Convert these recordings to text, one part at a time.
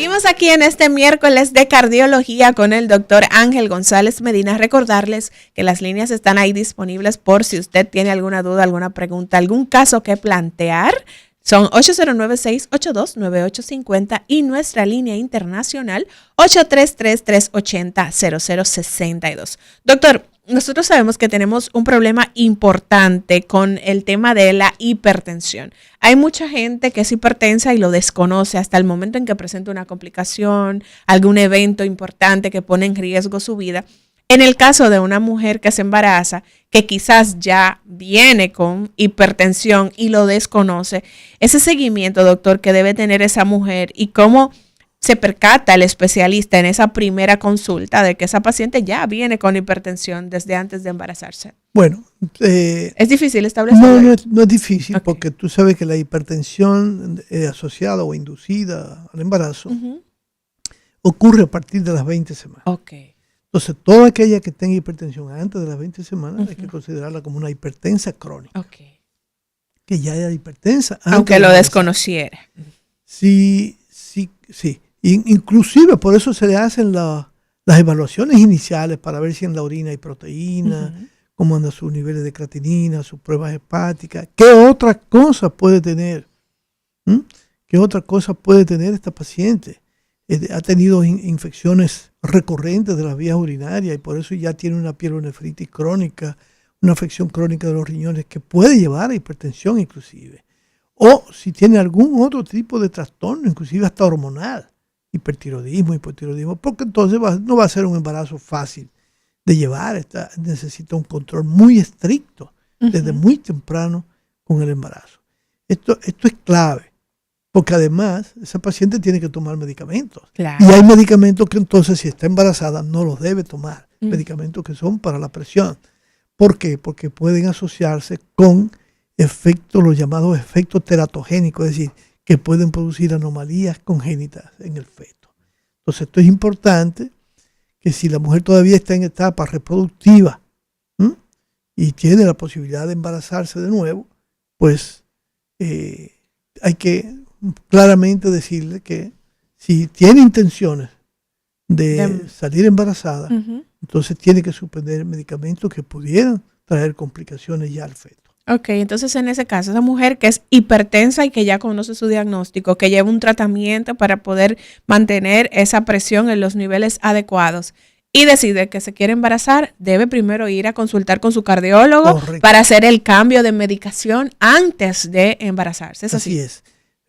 Seguimos aquí en este miércoles de cardiología con el doctor Ángel González Medina. Recordarles que las líneas están ahí disponibles por si usted tiene alguna duda, alguna pregunta, algún caso que plantear. Son 809-682-9850 y nuestra línea internacional 833-380-0062. Doctor, nosotros sabemos que tenemos un problema importante con el tema de la hipertensión. Hay mucha gente que es hipertensa y lo desconoce hasta el momento en que presenta una complicación, algún evento importante que pone en riesgo su vida. En el caso de una mujer que se embaraza, que quizás ya viene con hipertensión y lo desconoce, ese seguimiento, doctor, que debe tener esa mujer y cómo se percata el especialista en esa primera consulta de que esa paciente ya viene con hipertensión desde antes de embarazarse. Bueno, ¿es difícil establecerlo? No es difícil, okay, porque tú sabes que la hipertensión asociada o inducida al embarazo ocurre a partir de las 20 semanas. Okay. Entonces, toda aquella que tenga hipertensión antes de las 20 semanas hay que considerarla como una hipertensa crónica. Okay. Que ya era hipertensa antes. Aunque lo desconociera. Sí. Inclusive por eso se le hacen las evaluaciones iniciales para ver si en la orina hay proteína, cómo andan sus niveles de creatinina, sus pruebas hepáticas. ¿Qué otra cosa puede tener? ¿Qué otra cosa puede tener esta paciente? Ha tenido infecciones recurrentes de las vías urinarias y por eso ya tiene una pielonefritis crónica, una afección crónica de los riñones que puede llevar a hipertensión inclusive. O si tiene algún otro tipo de trastorno, inclusive hasta hormonal, hipotiroidismo, porque entonces no va a ser un embarazo fácil de llevar. Necesita un control muy estricto desde muy temprano con el embarazo. Esto es clave. Porque además, esa paciente tiene que tomar medicamentos. Claro. Y hay medicamentos que entonces, si está embarazada, no los debe tomar. Medicamentos que son para la presión. ¿Por qué? Porque pueden asociarse con efectos, los llamados efectos teratogénicos, es decir, que pueden producir anomalías congénitas en el feto. Entonces, esto es importante, que si la mujer todavía está en etapa reproductiva y tiene la posibilidad de embarazarse de nuevo, pues hay que claramente decirle que si tiene intenciones de salir embarazada, entonces tiene que suspender medicamentos que pudieran traer complicaciones ya al feto. Ok, entonces en ese caso, esa mujer que es hipertensa y que ya conoce su diagnóstico, que lleva un tratamiento para poder mantener esa presión en los niveles adecuados y decide que se quiere embarazar, debe primero ir a consultar con su cardiólogo. Correcto. Para hacer el cambio de medicación antes de embarazarse. ¿Es así? Así es.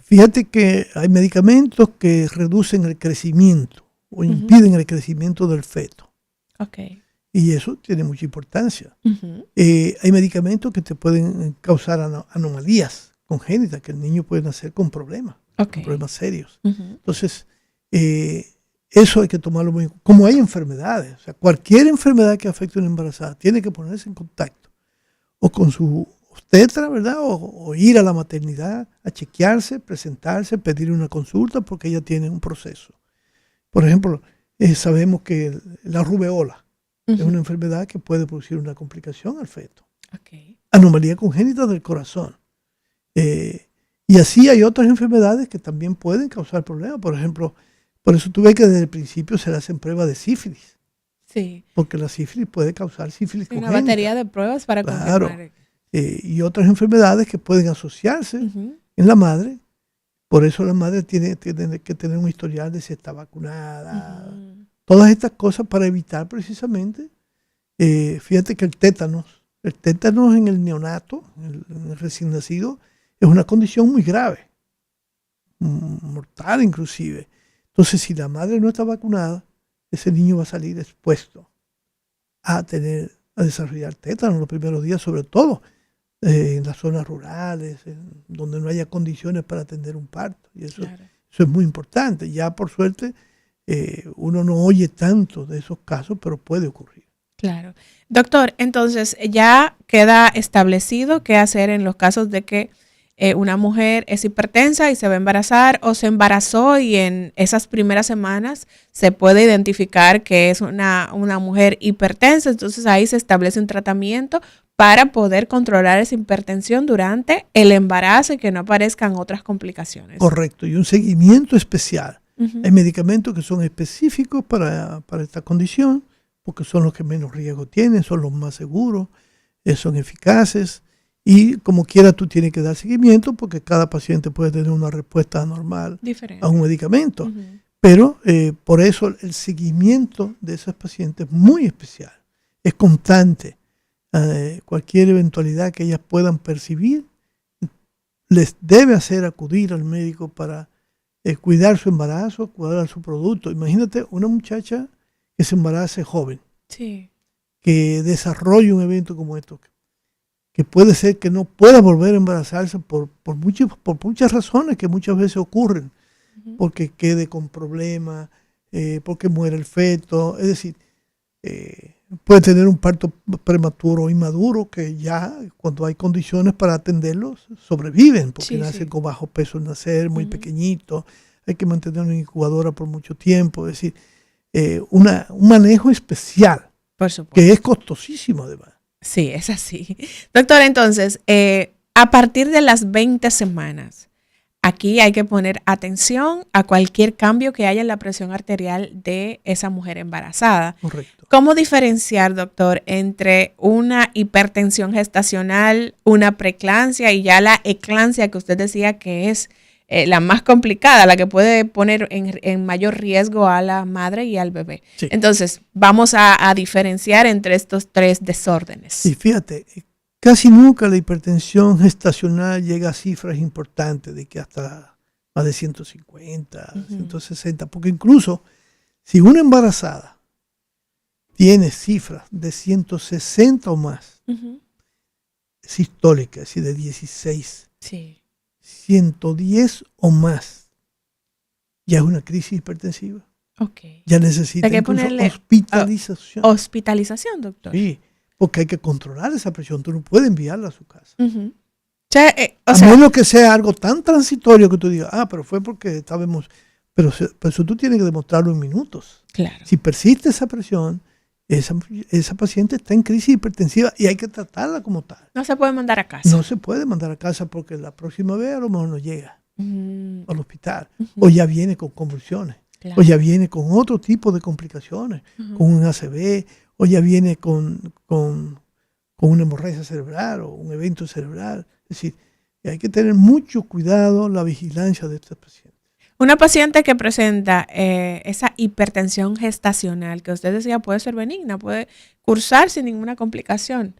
Fíjate que hay medicamentos que reducen el crecimiento o impiden el crecimiento del feto. Okay. Y eso tiene mucha importancia. Hay medicamentos que te pueden causar anomalías congénitas, que el niño puede nacer con problemas, con problemas serios. Entonces, eso hay que tomarlo muy... Como hay enfermedades, o sea, cualquier enfermedad que afecte a una embarazada tiene que ponerse en contacto o con su obstetra, ¿verdad? O ir a la maternidad a chequearse, presentarse, pedir una consulta porque ella tiene un proceso. Por ejemplo, sabemos que la rubeola es una enfermedad que puede producir una complicación al feto. Anomalía congénita del corazón. Y así hay otras enfermedades que también pueden causar problemas. Por ejemplo, por eso tú ves que desde el principio se le hacen pruebas de sífilis. Sí. Porque la sífilis puede causar sífilis congénita. Una batería de pruebas para confirmar. Y otras enfermedades que pueden asociarse en la madre. Por eso la madre tiene que tener un historial de si está vacunada. Todas estas cosas para evitar precisamente, fíjate que el tétanos en el neonato, en el recién nacido, es una condición muy grave, mortal inclusive. Entonces, si la madre no está vacunada, ese niño va a salir expuesto a desarrollar tétanos los primeros días, sobre todo en las zonas rurales, donde no haya condiciones para atender un parto. Y eso es muy importante. Ya por suerte uno no oye tanto de esos casos, pero puede ocurrir. Claro. Doctor, entonces ya queda establecido qué hacer en los casos de que una mujer es hipertensa y se va a embarazar o se embarazó y en esas primeras semanas se puede identificar que es una mujer hipertensa. Entonces ahí se establece un tratamiento para poder controlar esa hipertensión durante el embarazo y que no aparezcan otras complicaciones. Correcto, y un seguimiento especial. Hay medicamentos que son específicos para esta condición, porque son los que menos riesgo tienen, son los más seguros, son eficaces, y como quiera tú tienes que dar seguimiento, porque cada paciente puede tener una respuesta anormal Diferente. a un medicamento. Pero por eso el seguimiento de esos pacientes es muy especial, es constante. Cualquier eventualidad que ellas puedan percibir les debe hacer acudir al médico para cuidar su embarazo, cuidar su producto. Imagínate una muchacha que se embarace joven, sí, que desarrolle un evento como esto, que puede ser que no pueda volver a embarazarse por muchas razones que muchas veces ocurren, porque quede con problemas, porque muere el feto, es decir, puede tener un parto prematuro o inmaduro que ya cuando hay condiciones para atenderlos sobreviven, porque nacen con bajo peso al nacer, muy pequeñito, hay que mantener una incubadora por mucho tiempo, es decir, un manejo especial, por supuesto, que es costosísimo además. Sí, es así. Doctor, entonces, a partir de las 20 semanas, aquí hay que poner atención a cualquier cambio que haya en la presión arterial de esa mujer embarazada. Correcto. ¿Cómo diferenciar, doctor, entre una hipertensión gestacional, una preeclampsia y ya la eclampsia que usted decía que es la más complicada, la que puede poner en mayor riesgo a la madre y al bebé? Sí. Entonces, vamos a diferenciar entre estos tres desórdenes. Sí, fíjate, casi nunca la hipertensión gestacional llega a cifras importantes, de que hasta más de 150, 160, porque incluso si una embarazada tiene cifras de 160 o más, sistólicas, es decir, de 16, sí, 110 o más, ya es una crisis hipertensiva. Okay. Ya necesita hay que incluso ponerle hospitalización. Hospitalización, doctor. Sí, porque hay que controlar esa presión. Tú no puedes enviarla a su casa. O a menos que sea algo tan transitorio que tú digas, pero fue porque estábamos... Pero eso tú tienes que demostrarlo en minutos. Claro. Si persiste esa presión, esa paciente está en crisis hipertensiva y hay que tratarla como tal. No se puede mandar a casa. No se puede mandar a casa porque la próxima vez a lo mejor no llega al hospital. O ya viene con convulsiones. Claro. O ya viene con otro tipo de complicaciones, con un ACV, o ya viene con una hemorragia cerebral o un evento cerebral. Es decir, hay que tener mucho cuidado, la vigilancia de estos pacientes. Una paciente que presenta esa hipertensión gestacional, que usted decía puede ser benigna, puede cursar sin ninguna complicación,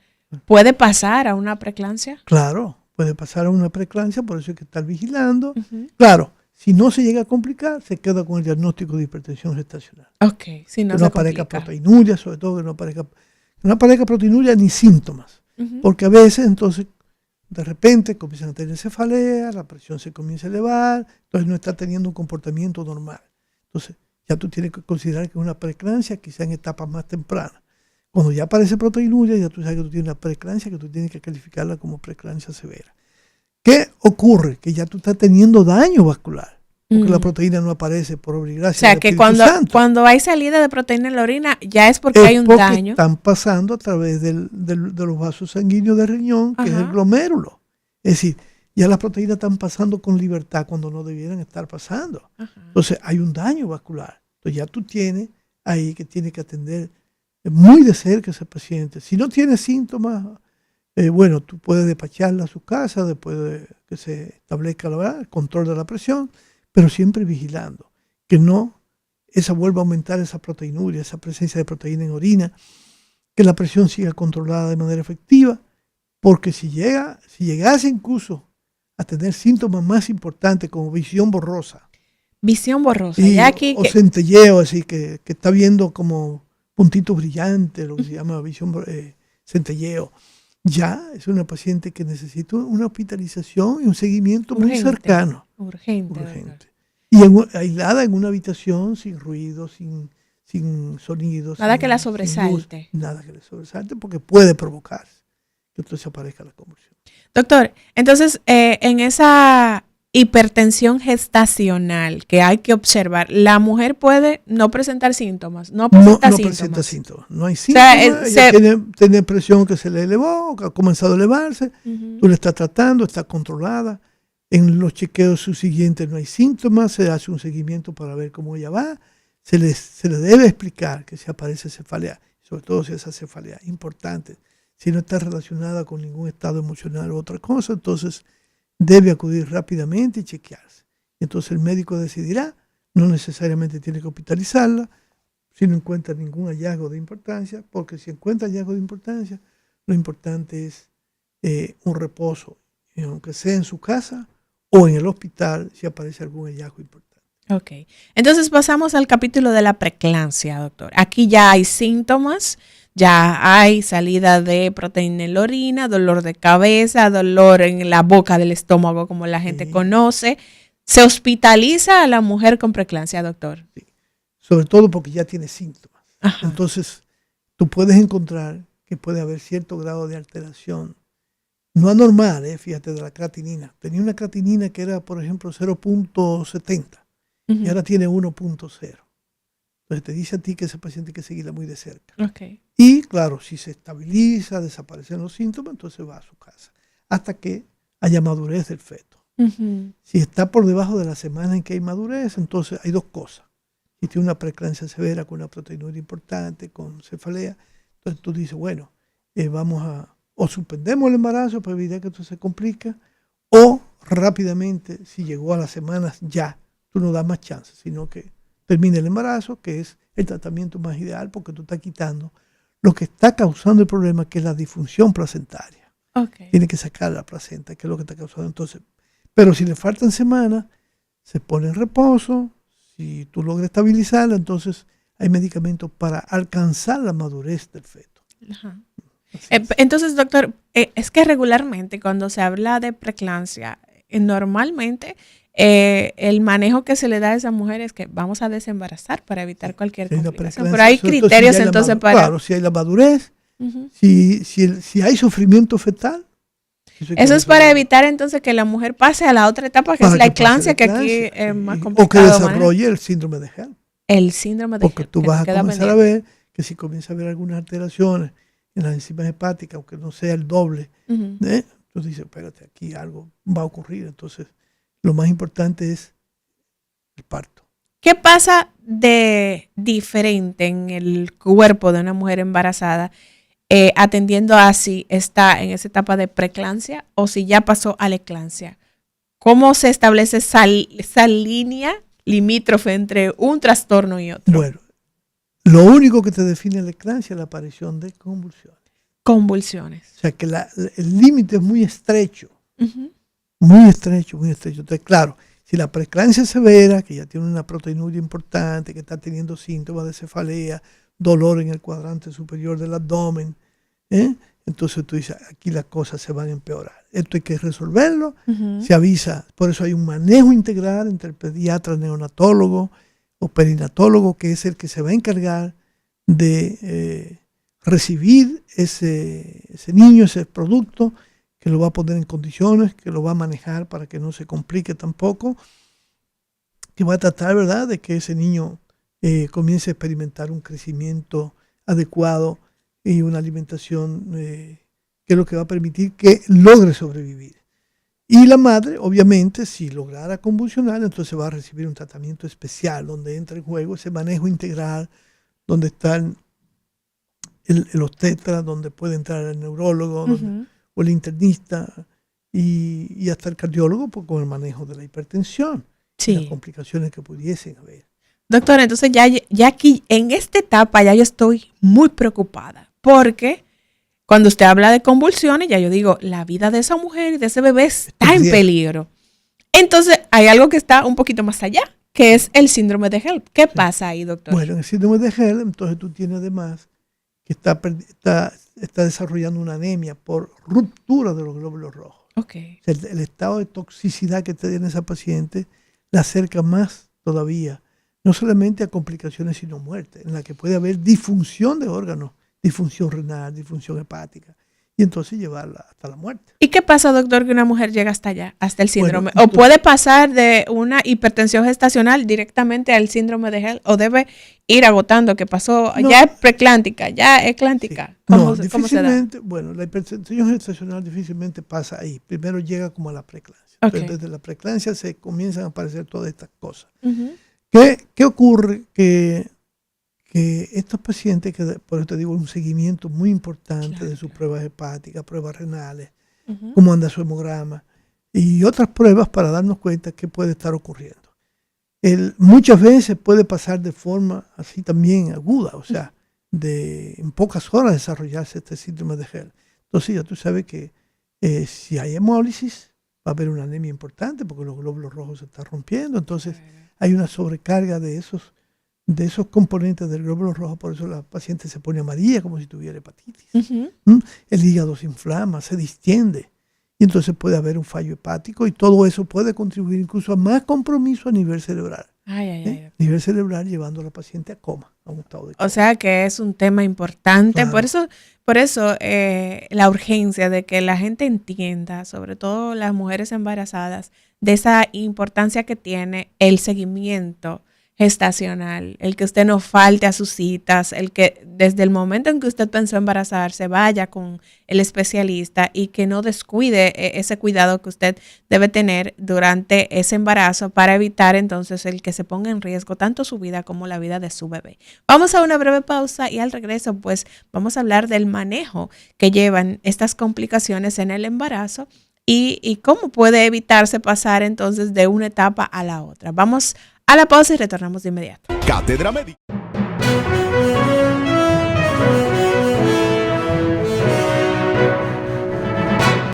¿puede pasar a una preeclampsia? Claro, puede pasar a una preeclampsia, por eso hay que estar vigilando. Claro, si no se llega a complicar, se queda con el diagnóstico de hipertensión gestacional. Ok, si no que se no aparezca complica. proteinuria, sobre todo que no aparezca proteinuria ni síntomas. Porque a veces entonces de repente comienzan a tener cefalea, la presión se comienza a elevar, entonces no está teniendo un comportamiento normal. Entonces ya tú tienes que considerar que es una preeclampsia, quizá en etapas más tempranas. Cuando ya aparece proteinuria, ya tú sabes que tú tienes una preeclampsia, que tú tienes que calificarla como preeclampsia severa. ¿Qué ocurre? Que ya tú estás teniendo daño vascular, porque la proteína no aparece por obra y gracia. O sea, que cuando hay salida de proteína en la orina, ya es porque hay un daño. Están pasando a través de los vasos sanguíneos del riñón, que es el glomérulo. Es decir, ya las proteínas están pasando con libertad cuando no debieran estar pasando. Entonces, hay un daño vascular. Entonces, ya tú tienes ahí que tienes que atender muy de cerca a ese paciente. Si no tiene síntomas, bueno, tú puedes despacharla a su casa después de que se establezca el control de la presión, pero siempre vigilando que no vuelva a aumentar esa proteinuria, esa presencia de proteína en orina, que la presión siga controlada de manera efectiva, porque si llegase incluso a tener síntomas más importantes como visión borrosa. Visión borrosa. Y, ya aquí o centelleo, así que está viendo como puntitos brillantes, lo que se llama visión centelleo. Ya es una paciente que necesita una hospitalización y un seguimiento muy cercano. Urgente. Y aislada en una habitación sin ruido, sin sonidos. Nada que la sobresalte. Nada que le sobresalte porque puede provocarse que entonces aparezca la convulsión. Doctor, entonces en esa hipertensión gestacional que hay que observar, la mujer puede no presentar síntomas, no presenta síntomas. No hay síntomas, ella tiene presión que se le elevó, que ha comenzado a elevarse, tú le estás tratando, está controlada, En los chequeos subsiguientes no hay síntomas, se hace un seguimiento para ver cómo ella va. Se le debe explicar que si aparece cefalea, sobre todo si esa cefalea es importante, si no está relacionada con ningún estado emocional u otra cosa, entonces debe acudir rápidamente y chequearse. Entonces el médico decidirá, no necesariamente tiene que hospitalizarla, si no encuentra ningún hallazgo de importancia, porque si encuentra hallazgo de importancia, lo importante es un reposo, aunque sea en su casa o en el hospital, si aparece algún hallazgo importante. Ok, entonces pasamos al capítulo de la preeclampsia, doctor. Aquí ya hay síntomas, ya hay salida de proteína en la orina, dolor de cabeza, dolor en la boca del estómago, como la gente conoce. ¿Se hospitaliza a la mujer con preeclampsia, doctor? Sí. Sobre todo porque ya tiene síntomas. Ajá. Entonces, tú puedes encontrar que puede haber cierto grado de alteración, no anormal, fíjate, de la creatinina. Tenía una creatinina que era, por ejemplo, 0.70 y ahora tiene 1.0. Entonces te dice a ti que ese paciente hay que seguirla muy de cerca. Okay. Y claro, si se estabiliza, desaparecen los síntomas, entonces va a su casa hasta que haya madurez del feto. Si está por debajo de la semana en que hay madurez, entonces hay dos cosas. Si tiene una preeclampsia severa con una proteinuria importante, con cefalea, entonces tú dices, bueno, vamos a, o suspendemos el embarazo para evitar que esto se complique, o rápidamente, si llegó a las semanas ya, tú no das más chances, sino que termina el embarazo, que es el tratamiento más ideal, porque tú estás quitando lo que está causando el problema, que es la disfunción placentaria. Okay. Tiene que sacar la placenta, que es lo que está causando. Entonces, pero si le faltan semanas, se pone en reposo. Si tú logras estabilizarla, entonces hay medicamentos para alcanzar la madurez del feto. Ajá. Entonces, doctor, es que regularmente cuando se habla de preeclampsia, normalmente el manejo que se le da a esa mujer es que vamos a desembarazar para evitar cualquier complicación. Pero hay criterios si entonces para... Claro, si hay la madurez, si hay sufrimiento fetal. Eso es para evitar entonces que la mujer pase a la otra etapa, que es la eclampsia, que aquí es más complicado. O que desarrolle el síndrome de HELLP. El síndrome de HELLP. Porque tú vas a comenzar a ver que si comienza a haber algunas alteraciones en las enzimas hepáticas, aunque no sea el doble, tú dices, espérate, aquí algo va a ocurrir. Entonces, lo más importante es el parto. ¿Qué pasa de diferente en el cuerpo de una mujer embarazada atendiendo a si está en esa etapa de preeclampsia o si ya pasó a la eclampsia? ¿Cómo se establece esa línea limítrofe entre un trastorno y otro? Bueno, lo único que te define la eclampsia es la aparición de convulsiones. Convulsiones. O sea que el límite es muy estrecho. Muy estrecho, muy estrecho. Entonces, claro, si la preeclampsia es severa, que ya tiene una proteinuria importante, que está teniendo síntomas de cefalea, dolor en el cuadrante superior del abdomen, entonces tú dices, aquí las cosas se van a empeorar. Esto hay que resolverlo, se avisa, por eso hay un manejo integral entre el pediatra, neonatólogo o perinatólogo, que es el que se va a encargar de recibir ese niño, ese producto, que lo va a poner en condiciones, que lo va a manejar para que no se complique tampoco, que va a tratar, ¿verdad?, de que ese niño comience a experimentar un crecimiento adecuado y una alimentación que es lo que va a permitir que logre sobrevivir. Y la madre, obviamente, si lograra convulsionar, entonces va a recibir un tratamiento especial donde entra en juego ese manejo integral, donde están el obstetra, donde puede entrar el neurólogo o el internista y hasta el cardiólogo con el manejo de la hipertensión y las complicaciones que pudiesen haber. Doctora, entonces ya aquí en esta etapa ya yo estoy muy preocupada porque cuando usted habla de convulsiones, ya yo digo, la vida de esa mujer y de ese bebé está en peligro. Entonces hay algo que está un poquito más allá, que es el síndrome de HELLP. ¿Qué pasa ahí, doctor? Bueno, en el síndrome de HELLP, entonces tú tienes además que está desarrollando una anemia por ruptura de los glóbulos rojos. Okay. O sea, el estado de toxicidad que tiene esa paciente la acerca más todavía, no solamente a complicaciones, sino muerte, en la que puede haber disfunción de órganos, disfunción renal, disfunción hepática. y entonces llevarla hasta la muerte. ¿Y qué pasa, doctor, que una mujer llega hasta allá, hasta el síndrome? Bueno, ¿O puede pasar de una hipertensión gestacional directamente al síndrome de Hell? ¿O debe ir agotando que pasó, no, ya es preclántica, ya es clántica? Sí. ¿Cómo se da? Difícilmente, bueno, la hipertensión gestacional difícilmente pasa ahí. Primero llega como a la preeclampsia. Okay. Entonces, desde la preeclampsia se comienzan a aparecer todas estas cosas. Uh-huh. ¿Qué ocurre? Que estos pacientes, que por eso te digo, un seguimiento muy importante de sus pruebas hepáticas, pruebas renales, cómo anda su hemograma y otras pruebas para darnos cuenta qué puede estar ocurriendo. Muchas veces puede pasar de forma así también aguda, o sea, en pocas horas desarrollarse este síndrome de Hell. Entonces ya tú sabes que si hay hemólisis va a haber una anemia importante porque los glóbulos rojos se están rompiendo, entonces hay una sobrecarga de esos componentes del glóbulo rojo, por eso la paciente se pone amarilla como si tuviera hepatitis. El hígado se inflama, se distiende y entonces puede haber un fallo hepático y todo eso puede contribuir incluso a más compromiso a nivel cerebral. A nivel cerebral llevando a la paciente a coma, a un estado de coma. O sea que es un tema importante, claro. Por eso la urgencia de que la gente entienda, sobre todo las mujeres embarazadas, de esa importancia que tiene el seguimiento gestacional, el que usted no falte a sus citas, el que desde el momento en que usted pensó embarazarse vaya con el especialista y que no descuide ese cuidado que usted debe tener durante ese embarazo para evitar entonces el que se ponga en riesgo tanto su vida como la vida de su bebé. Vamos a una breve pausa y al regreso pues vamos a hablar del manejo que llevan estas complicaciones en el embarazo y cómo puede evitarse pasar entonces de una etapa a la otra. Vamos a la pausa y retornamos de inmediato. Cátedra Médica.